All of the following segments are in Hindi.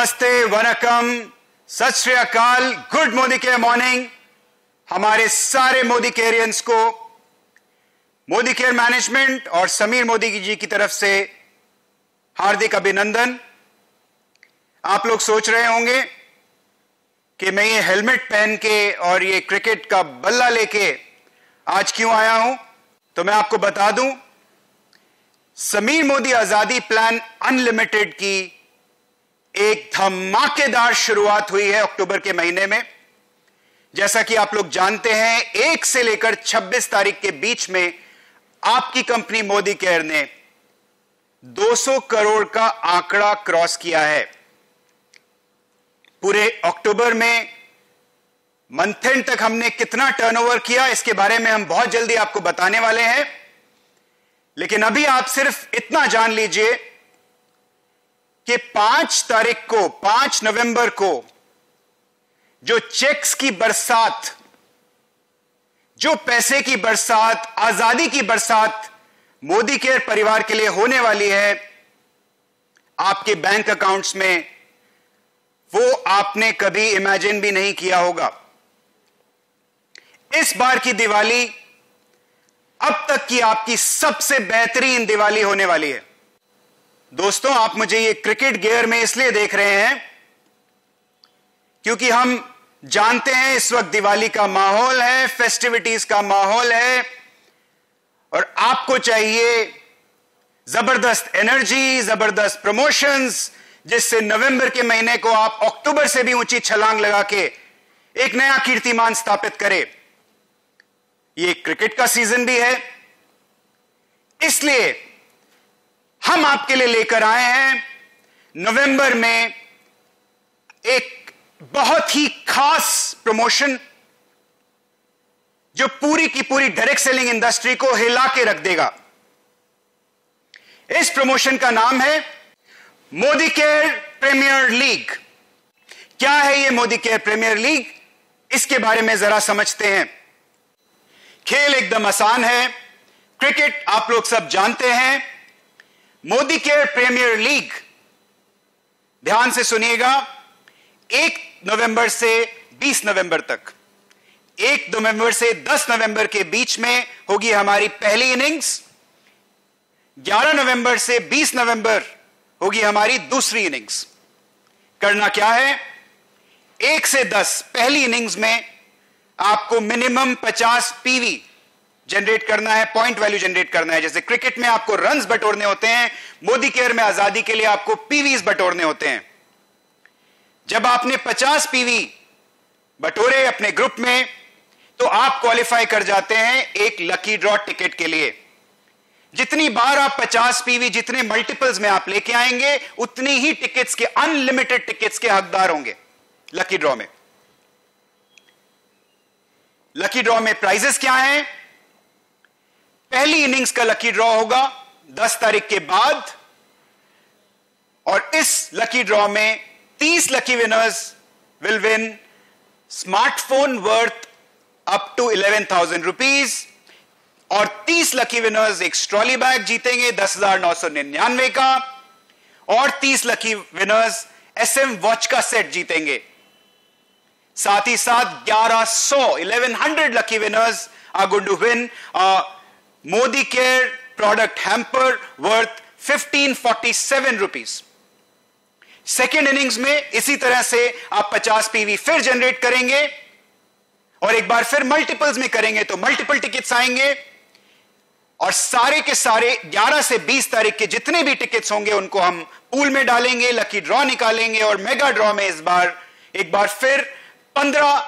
नमस्ते, वनकम, सत श्री अकाल, गुड मोदी केयर मॉर्निंग। हमारे सारे मोदी केयरियंस को मोदी केयर मैनेजमेंट और समीर मोदी जी की तरफ से हार्दिक अभिनंदन। आप लोग सोच रहे होंगे कि मैं ये हेलमेट पहन के और ये क्रिकेट का बल्ला लेके आज क्यों आया हूं, तो मैं आपको बता दूं, समीर मोदी आजादी प्लान अनलिमिटेड की एक धमाकेदार शुरुआत हुई है अक्टूबर के महीने में। जैसा कि आप लोग जानते हैं, 1 से लेकर 26 तारीख के बीच में आपकी कंपनी मोदी केयर ने 200 करोड़ का आंकड़ा क्रॉस किया है। पूरे अक्टूबर में मंथ एंड तक हमने कितना टर्नओवर किया, इसके बारे में हम बहुत जल्दी आपको बताने वाले हैं। लेकिन अभी आप सिर्फ इतना जान लीजिए कि 5 नवंबर को जो चेक्स की बरसात, जो पैसे की बरसात, आजादी की बरसात मोदी केयर परिवार के लिए होने वाली है आपके बैंक अकाउंट्स में, वो आपने कभी इमेजिन भी नहीं किया होगा। इस बार की दिवाली अब तक की आपकी सबसे बेहतरीन दिवाली होने वाली है। दोस्तों, आप मुझे ये क्रिकेट गियर में इसलिए देख रहे हैं क्योंकि हम जानते हैं इस वक्त दिवाली का माहौल है, फेस्टिविटीज का माहौल है, और आपको चाहिए जबरदस्त एनर्जी, जबरदस्त प्रमोशंस, जिससे नवंबर के महीने को आप अक्टूबर से भी ऊंची छलांग लगा के एक नया कीर्तिमान स्थापित करें। ये क्रिकेट का सीजन भी है, इसलिए हम आपके लिए लेकर आए हैं नवंबर में एक बहुत ही खास प्रमोशन जो पूरी की पूरी डायरेक्ट सेलिंग इंडस्ट्री को हिला के रख देगा। इस प्रमोशन का नाम है मोदी केयर प्रीमियर लीग। क्या है ये मोदी केयर प्रीमियर लीग, इसके बारे में जरा समझते हैं। खेल एकदम आसान है, क्रिकेट आप लोग सब जानते हैं। मोदी केयर प्रीमियर लीग, ध्यान से सुनिएगा, 1 नवंबर से 20 नवंबर तक, 1 नवंबर से 10 नवंबर के बीच में होगी हमारी पहली इनिंग्स, 11 नवंबर से 20 नवंबर होगी हमारी दूसरी इनिंग्स। करना क्या है, 1 से 10 पहली इनिंग्स में आपको मिनिमम 50 पीवी जनरेट करना है, पॉइंट वैल्यू जनरेट करना है। जैसे क्रिकेट में आपको रन्स बटोरने होते हैं, मोदी केयर में आजादी के लिए आपको पीवीज बटोरने होते हैं। जब आपने 50 पीवी बटोरे अपने ग्रुप में, तो आप क्वालिफाई कर जाते हैं एक लकी ड्रॉ टिकट के लिए। जितनी बार आप 50 पीवी, जितने मल्टीपल्स में आप लेके आएंगे, उतनी ही टिकट्स के, अनलिमिटेड टिकट्स के हकदार होंगे लकी ड्रॉ में। लकी ड्रॉ में प्राइजेस क्या हैं? पहली इनिंग्स का लकी ड्रॉ होगा 10 तारीख के बाद, और इस लकी ड्रॉ में 30 lucky winners will win smartphone worth up to 11,000 rupees, और 30 लकी विनर्स एक ट्रॉली बैग जीतेंगे 10,999 का, और 30 लकी विनर्स SM वॉच का सेट जीतेंगे। साथ ही साथ 1100 lucky winners are going to win Modicare product hamper worth 1547 rupees. Second innings में इसी तरह से आप 50 पीवी फिर जनरेट करेंगे, और एक बार फिर मल्टीपल्स में करेंगे तो मल्टीपल टिकट्स आएंगे, और सारे के सारे 11 से 20 तारीख के जितने भी टिकट्स होंगे उनको हम पूल में डालेंगे, लकी ड्रॉ निकालेंगे, और मेगा ड्रॉ में इस बार एक बार फिर 15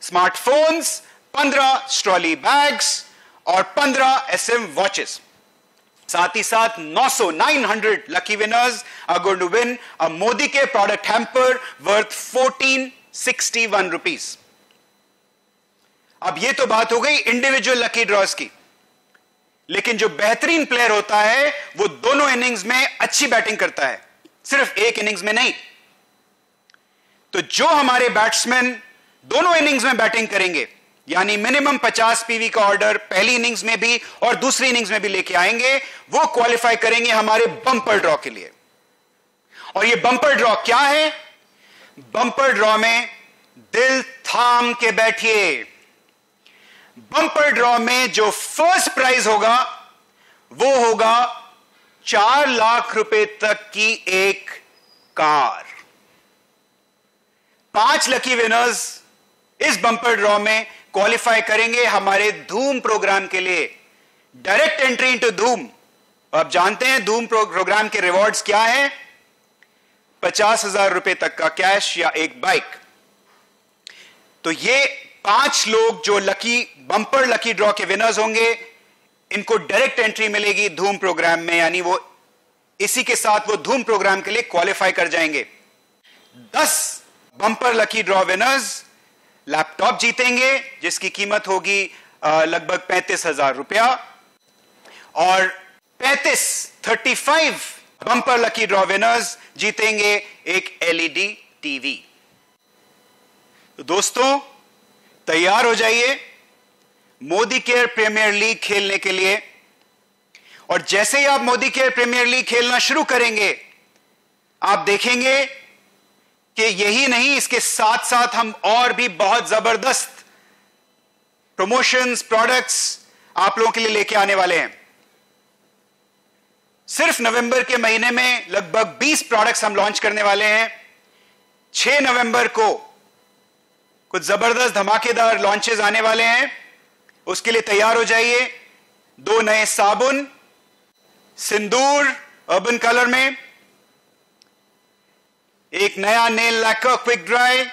स्मार्टफोन्स, 15 ट्रॉली बैग्स और 15 SM वॉचेस। साथ ही साथ 900 lucky winners are going to win a Modicare product hamper worth 1461 rupees. अब ये तो बात हो गई इंडिविजुअल लकी ड्रॉज की, लेकिन जो बेहतरीन प्लेयर होता है वो दोनों इनिंग्स में अच्छी बैटिंग करता है, सिर्फ एक इनिंग्स में नहीं। तो जो हमारे बैट्समैन दोनों इनिंग्स में बैटिंग करेंगे, यानी मिनिमम 50 पीवी का ऑर्डर पहली इनिंग्स में भी और दूसरी इनिंग्स में भी लेके आएंगे, वो क्वालिफाई करेंगे हमारे बम्पर ड्रॉ के लिए। और ये बम्पर ड्रॉ क्या है, बम्पर ड्रॉ में दिल थाम के बैठिए। बम्पर ड्रॉ में जो फर्स्ट प्राइज होगा वो होगा 4 लाख रुपए तक की एक कार। 5 लकी विनर्स इस बम्पर ड्रॉ में क्वालिफाई करेंगे हमारे धूम प्रोग्राम के लिए। डायरेक्ट एंट्री इनटू धूम। आप जानते हैं धूम प्रोग्राम के रिवॉर्ड्स क्या हैं? 50,000 रुपए तक का कैश या एक बाइक। तो ये 5 लोग जो बम्पर लकी ड्रॉ के विनर्स होंगे, इनको डायरेक्ट एंट्री मिलेगी धूम प्रोग्राम में, यानी वो इसी के साथ वो धूम प्रोग्राम के लिए क्वालिफाई कर जाएंगे। 10 bumper lucky draw winners laptop जीतेंगे जिसकी कीमत होगी लगभग 35,000 रुपया, और 35 बम्पर लकी ड्रॉ विनर्स जीतेंगे एक एलईडी टीवी। तो दोस्तों तैयार हो जाइए मोदी केयर प्रीमियर लीग खेलने के लिए। और जैसे ही आप मोदी केयर प्रीमियर लीग खेलना शुरू करेंगे, आप देखेंगे कि यही नहीं, इसके साथ साथ हम और भी बहुत जबरदस्त प्रमोशंस, प्रोडक्ट्स आप लोगों के लिए लेके आने वाले हैं। सिर्फ नवंबर के महीने में लगभग 20 प्रोडक्ट्स हम लॉन्च करने वाले हैं। 6 नवंबर को कुछ जबरदस्त धमाकेदार लॉन्चेस आने वाले हैं, उसके लिए तैयार हो जाइए। 2 नए साबुन, सिंदूर अर्बन कलर में, एक नया nail lacquer quick dry,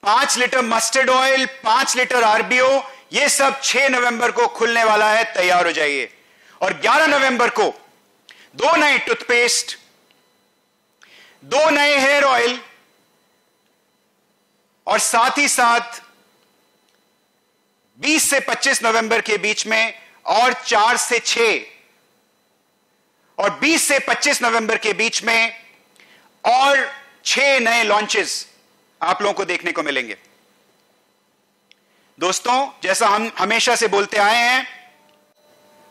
5 litre mustard oil, 5 litre RBO, ये सब 6 नवंबर को खुलने वाला है, तैयार हो जाइए। और 11 नवंबर को 2 नए टूथपेस्ट, 2 नए हेयर ऑयल, और साथ ही साथ 20 से 25 नवंबर के बीच में और 4 से 6, और 20 से 25 नवंबर के बीच में और 6 नए लॉन्चेस आप लोगों को देखने को मिलेंगे। दोस्तों जैसा हम हमेशा से बोलते आए हैं,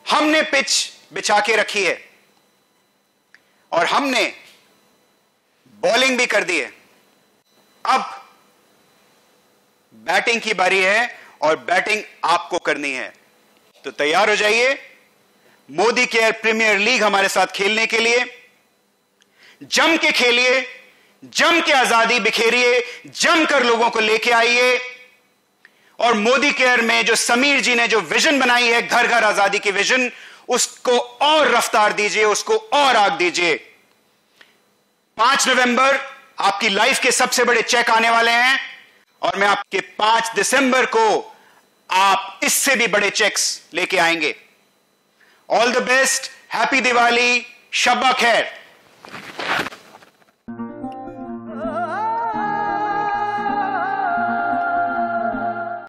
हमने पिच बिछा के रखी है और हमने बॉलिंग भी कर दी है। अब बैटिंग की बारी है और बैटिंग आपको करनी है। तो तैयार हो जाइए मोदी केयर प्रीमियर लीग हमारे साथ खेलने के लिए। जम के खेलिए, जम के आजादी बिखेरिए, जमकर लोगों को लेके आइए। और मोदी केयर में जो समीर जी ने जो विजन बनाई है, घर घर आजादी की विजन, उसको और रफ्तार दीजिए, उसको और आग दीजिए। 5 नवंबर आपकी लाइफ के सबसे बड़े चेक आने वाले हैं, और मैं आपके 5 दिसंबर को आप इससे भी बड़े चेक्स लेके आएंगे। All the best, happy Diwali, शब्बा खैर।